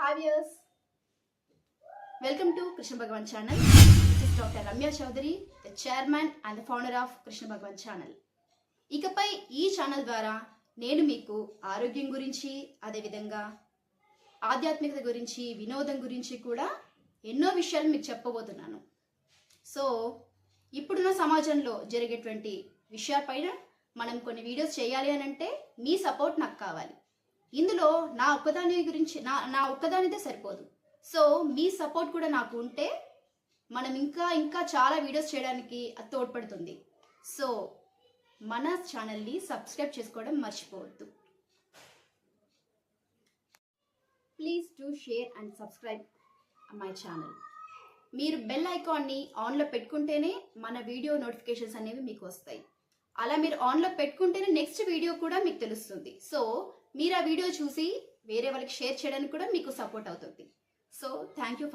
Hi viewers, welcome to Krishna Bhagwan channel. This is Dr. Ramya Chaudhary, the chairman and the founder of Krishna Bhagwan channel. ఇకపై ఈ channel ద్వారా నేను మీకు ఆరోగ్యం గురించి, అదే విధంగా ఆధ్యాత్మికత గురించి, వినోదం గురించి కూడా ఎన్నో విషయాలు మీకు చెప్పబోతున్నాను. సో ఇప్పుడున్న సమాజంలో జరిగేటువంటి విషయాలపైన మనం కొన్ని వీడియోస్ చేయాలి అని అంటే మీ సపోర్ట్ నాకు కావాలి. ఇందులో నా ఒక్కదానిదే సరిపోదు. సో మీ సపోర్ట్ కూడా నాకు ఉంటే మనం ఇంకా చాలా వీడియోస్ చేయడానికి అది తోడ్పడుతుంది. సో మన ఛానల్ని సబ్స్క్రైబ్ చేసుకోవడం మర్చిపోవద్దు. Please do share and subscribe my channel. మీరు బెల్ ఐకాన్ని ఆన్లో పెట్టుకుంటేనే మన వీడియో నోటిఫికేషన్స్ అనేవి మీకు వస్తాయి. అలా మీరు ఆన్లో పెట్టుకుంటేనే నెక్స్ట్ వీడియో కూడా మీకు తెలుస్తుంది. సో మీరు ఆ వీడియో చూసి వేరే వాళ్ళకి షేర్ చేయడానికి కూడా మీకు సపోర్ట్ అవుతుంది. So thank you.